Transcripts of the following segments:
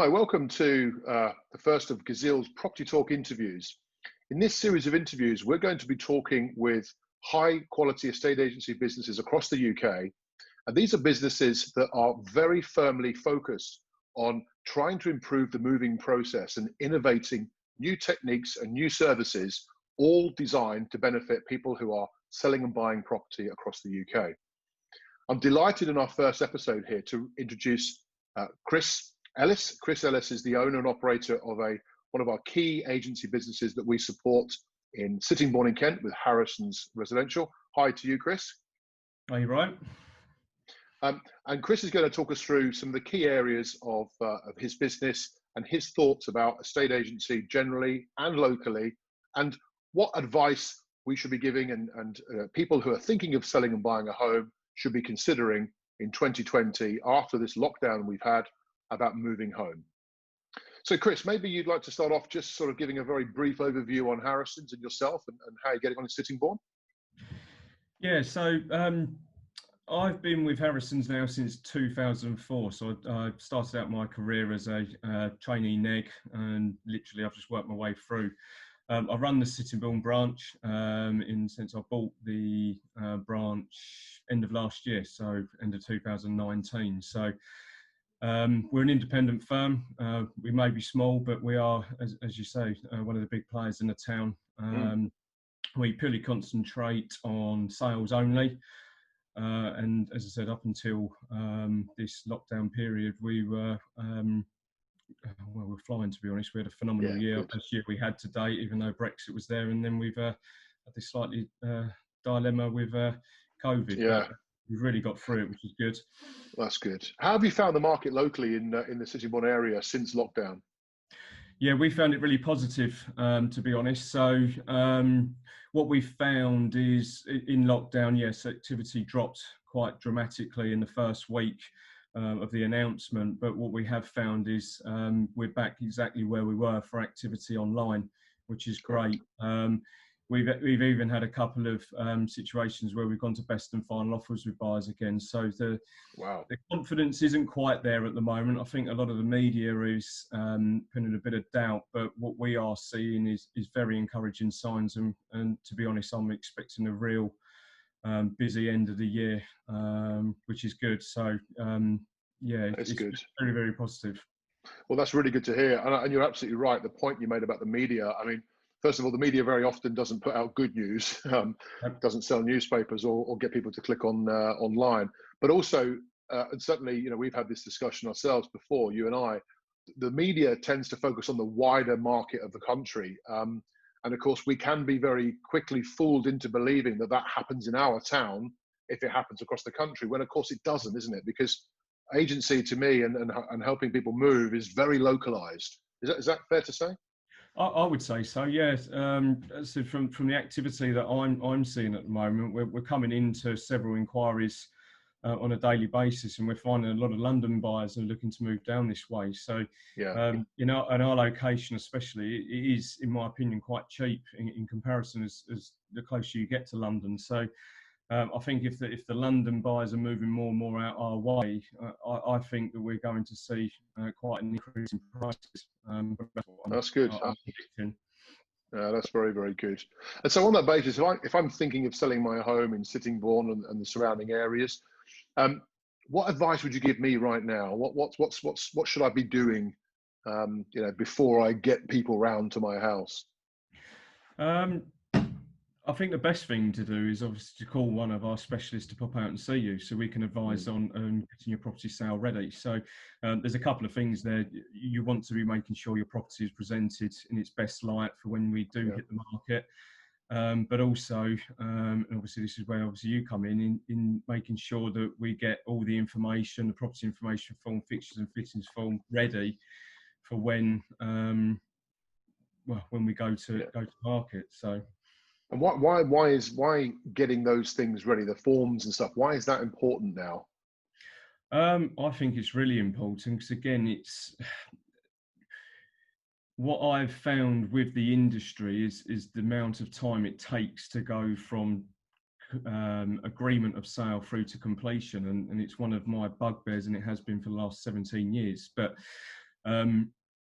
Hi, welcome to the first of Gazeal's Property Talk interviews. In this series of interviews, we're going to be talking with high quality estate agency businesses across the UK. And these are businesses that are very firmly focused on trying to improve the moving process and innovating new techniques and new services, all designed to benefit people who are selling and buying property across the UK. I'm delighted in our first episode here to introduce Chris Ellis. Chris Ellis is the owner and operator of one of our key agency businesses that we support in Sittingbourne in Kent with Harrison's Residential. Hi to you, Chris. Are you right? And Chris is going to talk us through some of the key areas of his business and his thoughts about estate agency generally and locally, and what advice we should be giving and people who are thinking of selling and buying a home should be considering in 2020 after this lockdown we've had about moving home. So Chris, maybe you'd like to start off just sort of giving a very brief overview on Harrison's and yourself and how you're getting on in Sittingbourne. Yeah, so I've been with Harrison's now since 2004. So I started out my career as a trainee neg, and literally I've just worked my way through. I run the Sittingbourne branch since I bought the branch end of last year, so end of 2019. So we're an independent firm. We may be small, but we are, as you say, one of the big players in the town. We purely concentrate on sales only. And as I said, up until this lockdown period, we were we're flying, to be honest. We had a phenomenal year. This year we had to date, even though Brexit was there, and then we've had this slightly dilemma with COVID. Yeah. We've really got through it, which is good. That's good. How have you found the market locally in the Sittingbourne area since lockdown? Yeah, we found it really positive, to be honest. So what we found is in lockdown, yes, activity dropped quite dramatically in the first week of the announcement. But what we have found is we're back exactly where we were for activity online, which is great. We've even had a couple of situations where we've gone to best and final offers with buyers again. So the confidence isn't quite there at the moment. I think a lot of the media is putting a bit of doubt, but what we are seeing is very encouraging signs. And to be honest, I'm expecting a real busy end of the year, which is good. So it's good. Very, very positive. Well, that's really good to hear. And you're absolutely right. The point you made about the media, I mean, first of all, the media very often doesn't put out good news, doesn't sell newspapers or get people to click on online. But also, and certainly, we've had this discussion ourselves before, you and I, the media tends to focus on the wider market of the country. And of course, we can be very quickly fooled into believing that happens in our town if it happens across the country, when of course it doesn't, isn't it? Because agency to me and helping people move is very localized. Is that fair to say? I would say so, yes. So from the activity that I'm seeing at the moment, we're coming into several inquiries on a daily basis, and we're finding a lot of London buyers are looking to move down this way. So, and our location especially, it is, in my opinion, quite cheap in comparison as the closer you get to London. So I think if the London buyers are moving more and more out our way, I think that we're going to see quite an increase in prices. That's good. That's very, very good. And so on that basis, if I'm thinking of selling my home in Sittingbourne and the surrounding areas, what advice would you give me right now? What should I be doing, before I get people round to my house? I think the best thing to do is obviously to call one of our specialists to pop out and see you, so we can advise on getting your property sale ready. So there's a couple of things there. You want to be making sure your property is presented in its best light for when we do hit the market. But also, and obviously this is where obviously you come in making sure that we get all the information, the property information form, fixtures and fittings form ready for when we go to market. So. And why getting those things ready, the forms and stuff, why is that important now? I think it's really important because, again, it's what I've found with the industry is the amount of time it takes to go from agreement of sale through to completion, and it's one of my bugbears, and it has been for the last 17 years. But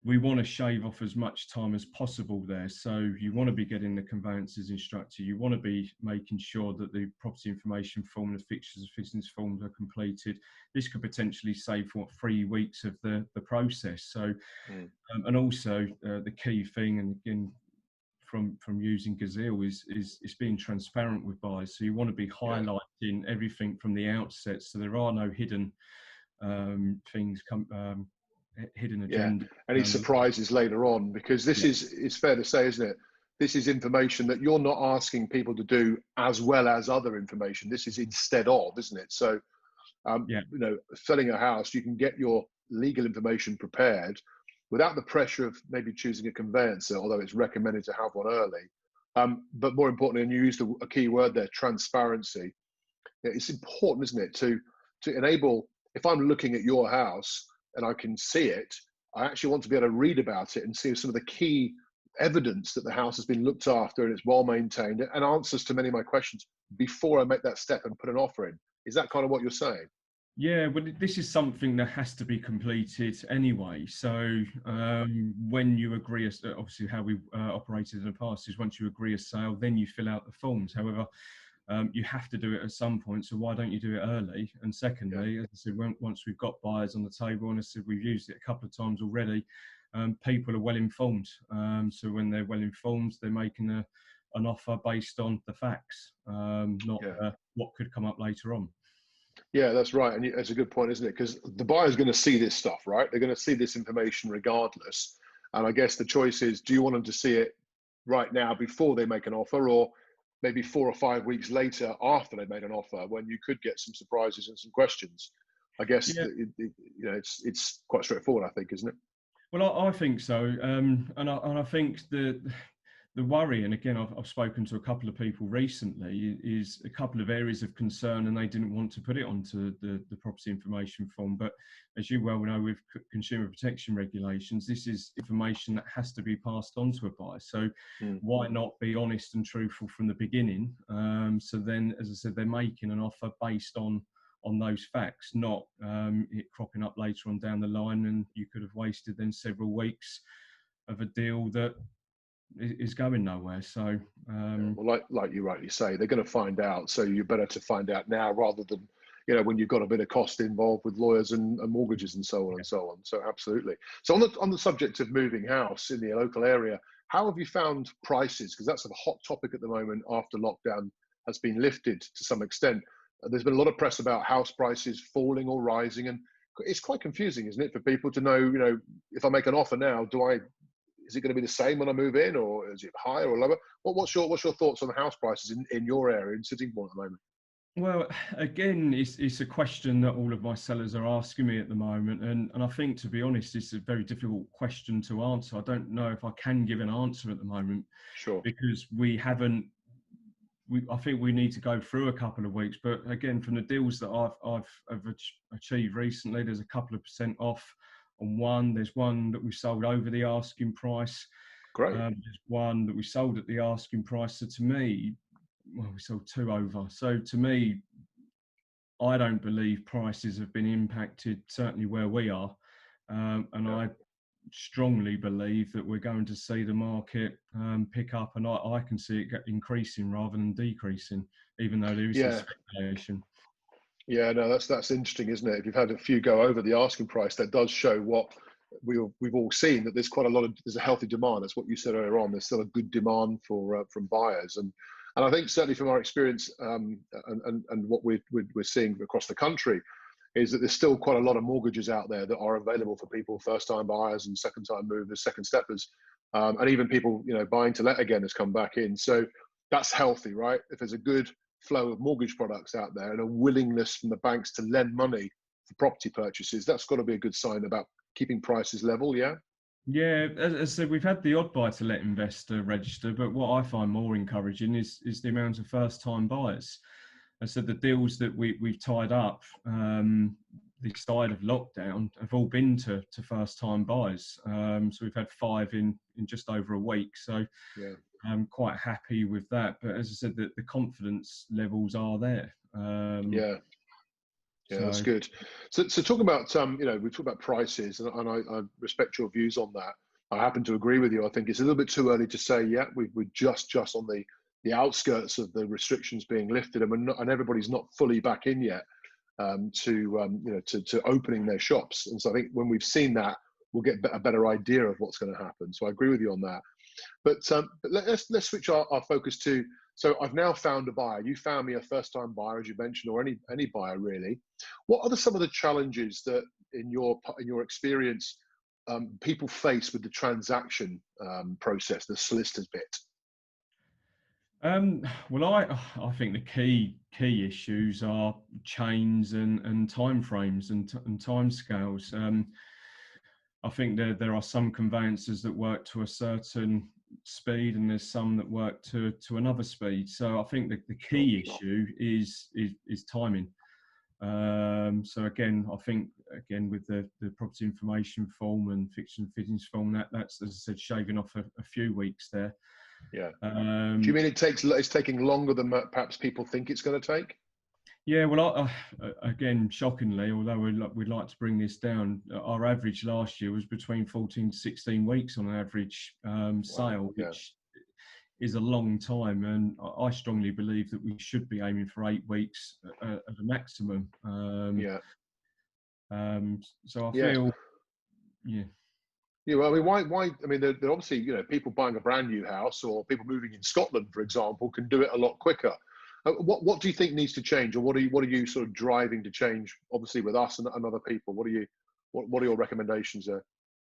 we want to shave off as much time as possible there. So you want to be getting the conveyances instructed. You want to be making sure that the property information form, the fixtures and fittings forms are completed. This could potentially save 3 weeks of the process. So, and also the key thing, and again, from using Gazeal is being transparent with buyers. So you want to be highlighting everything from the outset, so there are no hidden things, hidden agenda. Any surprises later on, because this is, it's fair to say, isn't it? This is information that you're not asking people to do as well as other information. This is instead of, isn't it? So, you know, selling a house, you can get your legal information prepared without the pressure of maybe choosing a conveyancer, although it's recommended to have one early. But more importantly, and you used a key word there, transparency. It's important, isn't it, to enable, if I'm looking at your house and I can see it, I actually want to be able to read about it and see some of the key evidence that the house has been looked after and it's well maintained, and answers to many of my questions before I make that step and put an offer in. Is that kind of what you're saying? Yeah, well, this is something that has to be completed anyway. So when you agree, obviously how we operated in the past is once you agree a sale, then you fill out the forms. However, you have to do it at some point, so why don't you do it early? And secondly, as I said, once we've got buyers on the table, and I said we've used it a couple of times already, people are well informed. So when they're well informed, they're making an offer based on the facts, not what could come up later on. Yeah, that's right. And it's a good point, isn't it? Because the buyer's going to see this stuff, right? They're going to see this information regardless. And I guess the choice is, do you want them to see it right now before they make an offer, or maybe 4 or 5 weeks later after they've made an offer, when you could get some surprises and some questions? I guess you know, it's quite straightforward, I think, isn't it? Well, I think so, and I think the worry, and again, I've spoken to a couple of people recently, is a couple of areas of concern, and they didn't want to put it onto the property information form. But as you well know, with consumer protection regulations, this is information that has to be passed on to a buyer. So why not be honest and truthful from the beginning? So then, as I said, they're making an offer based on those facts, not it cropping up later on down the line, and you could have wasted then several weeks of a deal that is going nowhere. So well, like you rightly say, they're going to find out, so you're better to find out now rather than, you know, when you've got a bit of cost involved with lawyers and mortgages and so on and so on. So absolutely. So on the subject of moving house in the local area, how have you found prices? Because that's a hot topic at the moment after lockdown has been lifted to some extent. There's been a lot of press about house prices falling or rising, and it's quite confusing, isn't it, for people to know, you know, if I make an offer now, is it going to be the same when I move in, or is it higher or lower? What's your thoughts on house prices in your area, in Sittingbourne at the moment? Well, again, it's a question that all of my sellers are asking me at the moment, and I think, to be honest, it's a very difficult question to answer. I don't know if I can give an answer at the moment, Sure. because we haven't. I think we need to go through a couple of weeks. But again, from the deals that I've achieved recently, there's a couple of % off on one. There's one that we sold over the asking price. Great. There's one that we sold at the asking price. So to me, well, we sold 2 over. So to me, I don't believe prices have been impacted, certainly where we are. I strongly believe that we're going to see the market pick up, and I can see it increasing rather than decreasing, even though there is this speculation. Yeah, no, that's interesting, isn't it? If you've had a few go over the asking price, that does show what we've all seen, that there's quite a lot of, there's a healthy demand. That's what you said earlier on. There's still a good demand for from buyers, and I think certainly from our experience and what we're seeing across the country is that there's still quite a lot of mortgages out there that are available for people, first-time buyers and second-time movers, second steppers, and even people, you know, buying to let again has come back in. So that's healthy, right? If there's a good flow of mortgage products out there and a willingness from the banks to lend money for property purchases, that's got to be a good sign about keeping prices level. Yeah, as I said, we've had the odd buy-to-let investor register, but what I find more encouraging is the amount of first-time buyers. I said the deals that we've tied up this side of lockdown have all been to first-time buyers. So we've had 5 in just over a week. So I'm quite happy with that. But as I said, the confidence levels are there. Yeah, that's So good. So talking about we talk about prices, and I respect your views on that. I happen to agree with you. I think it's a little bit too early to say yet. We're just on the outskirts of the restrictions being lifted, and and everybody's not fully back in yet to opening their shops. And so I think when we've seen that, we'll get a better idea of what's going to happen. So I agree with you on that. But let's switch our focus to. So I've now found a buyer. You found me a first-time buyer, as you mentioned, or any buyer really. What are some of the challenges that, in your experience, people face with the transaction process, the solicitor's bit? well, I think the key issues are chains and timeframes and timescales. I think there are some conveyancers that work to a certain speed, and there's some that work to another speed. So I think the key issue is timing. So again, I think with the property information form and fixtures and fittings form, that's, as I said, shaving off a few weeks there. Yeah. Do you mean it's taking longer than perhaps people think it's going to take? Yeah, well, again, shockingly, although we'd like to bring this down, our average last year was between 14 to 16 weeks on average sale, Yeah. which is a long time. And I strongly believe that we should be aiming for 8 weeks at a maximum. So I feel, yeah. Yeah, well, I mean, why? I mean, they're obviously, people buying a brand new house or people moving in Scotland, for example, can do it a lot quicker. What do you think needs to change, or what are you sort of driving to change? Obviously, with us and other people, what are your recommendations there?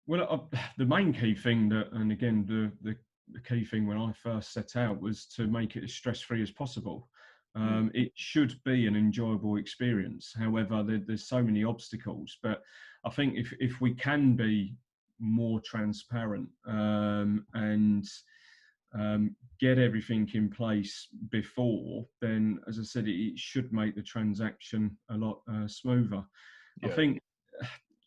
Well, the main key thing and again, the key thing when I first set out was to make it as stress-free as possible. It should be an enjoyable experience. However, there's so many obstacles, but I think if we can be more transparent and get everything in place before, then, as I said, it should make the transaction a lot smoother. Yeah. I think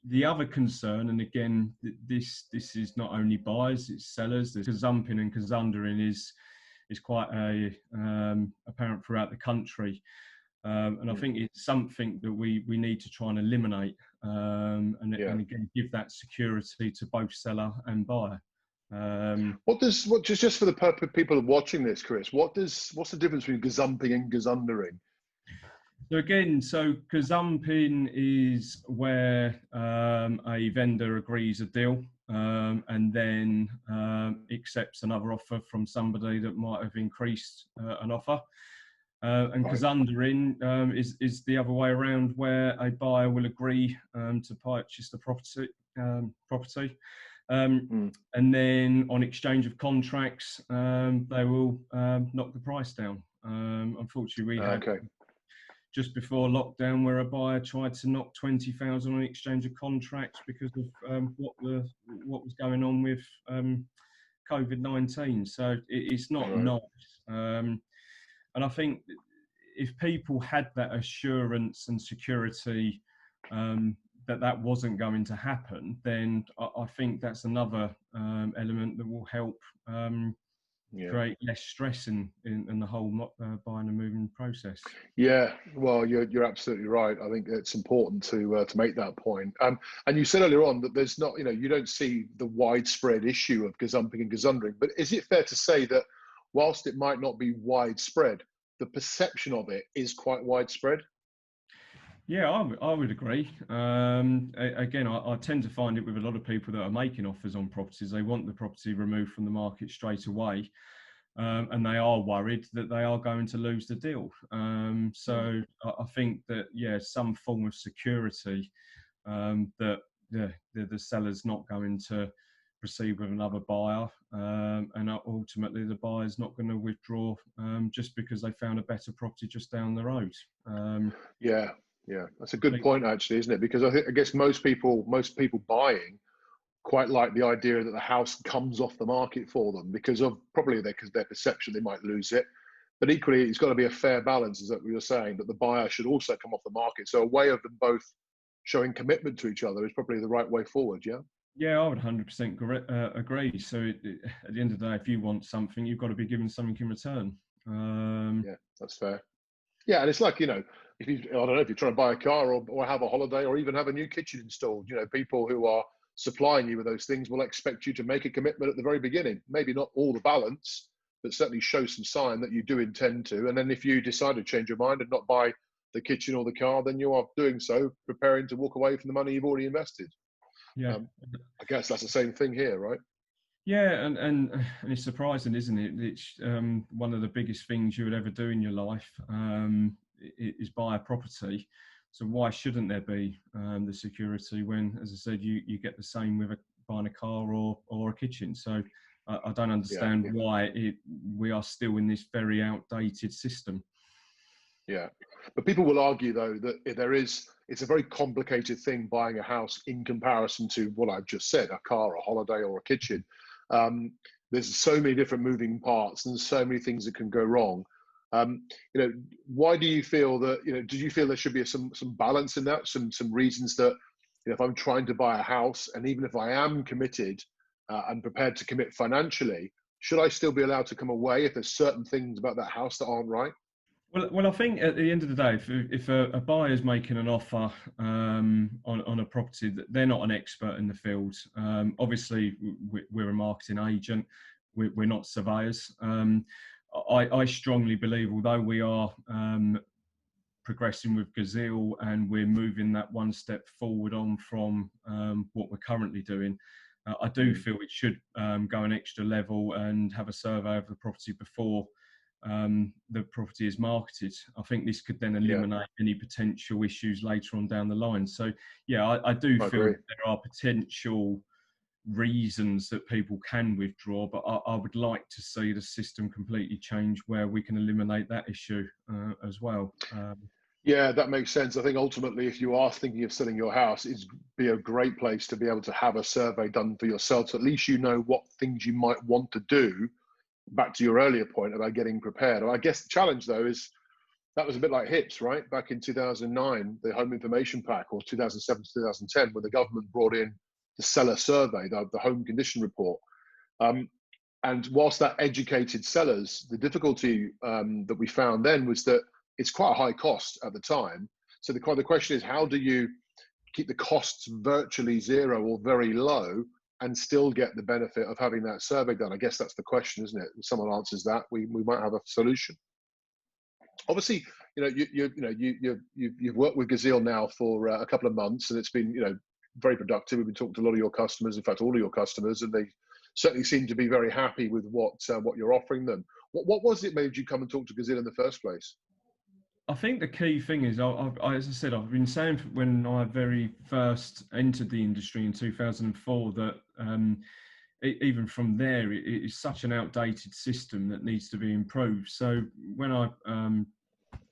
the other concern, and again, this is not only buyers, it's sellers. There's gazumping and gazundering is quite apparent throughout the country. And I think it's something that we need to try and eliminate, and again give that security to both seller and buyer. Just for the people watching this, Chris? What's the difference between gazumping and gazundering? So again, gazumping is where a vendor agrees a deal and then accepts another offer from somebody that might have increased an offer. And gazundering is the other way around, where a buyer will agree to purchase the property. And then on exchange of contracts, they will knock the price down. Unfortunately, we had just before lockdown where a buyer tried to knock 20,000 on exchange of contracts because of what was going on with COVID-19. So it's not nice. And I think if people had that assurance and security that wasn't going to happen, then I think that's another element that will help create less stress in the whole buying and moving process. Yeah, well, you're absolutely right. I think it's important to make that point. And you said earlier on that there's not, you don't see the widespread issue of gazumping and gazundering. But is it fair to say that whilst it might not be widespread, the perception of it is quite widespread? Yeah, I would agree. Again, I tend to find it with a lot of people that are making offers on properties. They want the property removed from the market straight away. And they are worried that they are going to lose the deal. So I think that, some form of security that the seller's not going to proceed with another buyer, and ultimately the buyer's not going to withdraw just because they found a better property just down the road. Yeah, that's a good point, actually, isn't it? Because I guess most people buying quite like the idea that the house comes off the market for them because their perception they might lose it. But equally, it's got to be a fair balance, is that what you're saying, that the buyer should also come off the market. So a way of them both showing commitment to each other is probably the right way forward, yeah? Yeah, I would 100% agree. So at the end of the day, if you want something, you've got to be given something in return. Yeah, that's fair. Yeah, and it's like, if you, I don't know, if you're trying to buy a car or have a holiday or even have a new kitchen installed, people who are supplying you with those things will expect you to make a commitment at the very beginning. Maybe not all the balance, but certainly show some sign that you do intend to. And then if you decide to change your mind and not buy the kitchen or the car, then you are doing so, preparing to walk away from the money you've already invested. Yeah. I guess that's the same thing here, right? Yeah, and it's surprising, isn't it? It's one of the biggest things you would ever do in your life is buy a property. So why shouldn't there be the security when, as I said, you get the same with buying a car or a kitchen? So I don't understand why we are still in this very outdated system. Yeah, but people will argue though that it's a very complicated thing buying a house in comparison to what I've just said, a car, a holiday, or a kitchen. Um, there's so many different moving parts and so many things that can go wrong. Why do you feel that? Do you feel there should be some balance in that? Some reasons that if I'm trying to buy a house, and even if I am committed and prepared to commit financially, should I still be allowed to come away if there's certain things about that house that aren't right? Well, I think at the end of the day, if a buyer's making an offer on a property, that they're not an expert in the field. Obviously, we're a marketing agent. We're not surveyors. I strongly believe, although we are progressing with Gazeal and we're moving that one step forward on from what we're currently doing, I do feel it should go an extra level and have a survey of the property before the property is marketed. I think this could then eliminate any potential issues later on down the line. So yeah, I do feel there are potential reasons that people can withdraw, but I would like to see the system completely change where we can eliminate that issue as well. Yeah, that makes sense. I think ultimately, if you are thinking of selling your house, it'd be a great place to be able to have a survey done for yourself. So at least you know what things you might want to do. Back to your earlier point about getting prepared. I guess the challenge though is that was a bit like HIPS, right? Back in 2009, the Home Information Pack, or 2007 to 2010, when the government brought in the seller survey, the home condition report. And whilst that educated sellers, the difficulty that we found then was that it's quite a high cost at the time. So the question is, how do you keep the costs virtually zero or very low and still get the benefit of having that survey done? I guess that's the question, isn't it? If someone answers that, we might have a solution. Obviously, you've worked with Gazeal now for a couple of months, and it's been very productive. We've been talking to a lot of your customers, in fact, all of your customers, and they certainly seem to be very happy with what you're offering them. What was it made you come and talk to Gazeal in the first place? I think the key thing is, as I said, I've been saying when I very first entered the industry in 2004 that even from there, it is such an outdated system that needs to be improved. So when I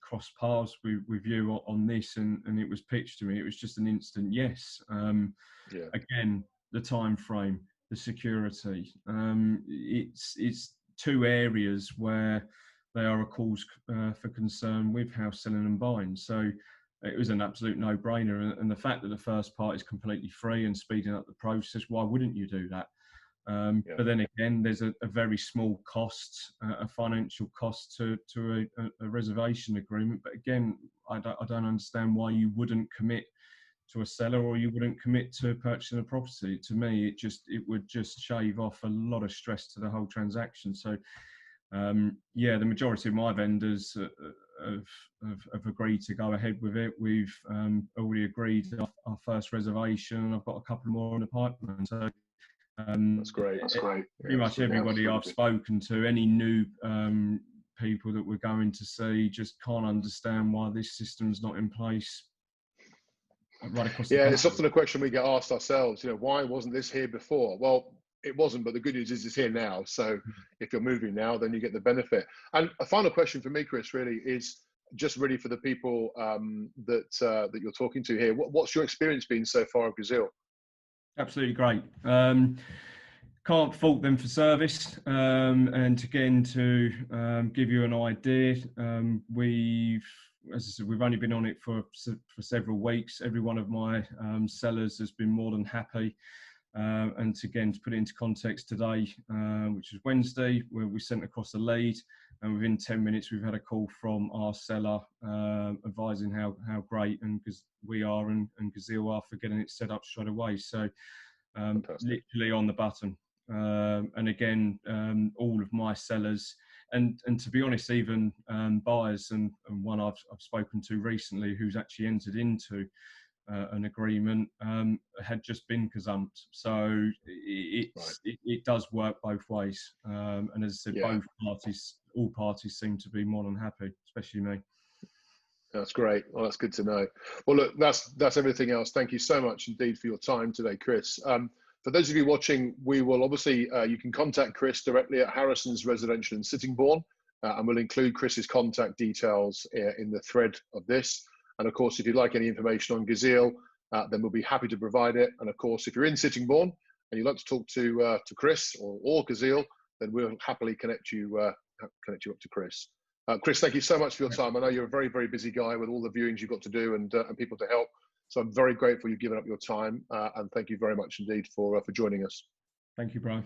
crossed paths with you on this and it was pitched to me, it was just an instant yes. Again, the time frame, the security, it's two areas where they are a cause for concern with house selling and buying. So it was an absolute no-brainer. And the fact that the first part is completely free and speeding up the process, why wouldn't you do that? But then again, there's a very small cost, a financial cost to a reservation agreement. But again, I don't understand why you wouldn't commit to a seller or you wouldn't commit to purchasing a property. To me, it would just shave off a lot of stress to the whole transaction. So the majority of my vendors have agreed to go ahead with it. We've already agreed our first reservation. I've got a couple more in the pipeline. So that's great. That's great. Pretty much everybody I've spoken to, any new people that we're going to see, just can't understand why this system's not in place right across the country. It's often a question we get asked ourselves. Why wasn't this here before? Well, it wasn't, but the good news is it's here now. So if you're moving now, then you get the benefit. And a final question for me, Chris, really is just really for the people that you're talking to here. What's your experience been so far of Gazeal? Absolutely great. Can't fault them for service. And again, to give you an idea, as I said, we've only been on it for several weeks. Every one of my sellers has been more than happy. And again, to put it into context, today, which is Wednesday, where we sent across a lead, and within 10 minutes we've had a call from our seller advising how great and we are and Gazeal are for getting it set up straight away. So literally on the button. And again, all of my sellers and to be honest, even buyers and one I've spoken to recently who's actually entered into an agreement had just been gazumped. So it does work both ways. And as I said, all parties seem to be more than happy, especially me. That's great. Well, that's good to know. Well, look, that's everything else. Thank you so much indeed for your time today, Chris. For those of you watching, we will obviously, you can contact Chris directly at Harrison's Residential in Sittingbourne, and we'll include Chris's contact details in the thread of this. And of course, if you'd like any information on Gazeal, then we'll be happy to provide it. And of course, if you're in Sittingbourne and you'd like to talk to Chris or Gazeal, then we'll happily connect you up to Chris. Chris, thank you so much for your time. I know you're a very, very busy guy with all the viewings you've got to do and people to help. So I'm very grateful you've given up your time, and thank you very much indeed for joining us. Thank you, Bryan.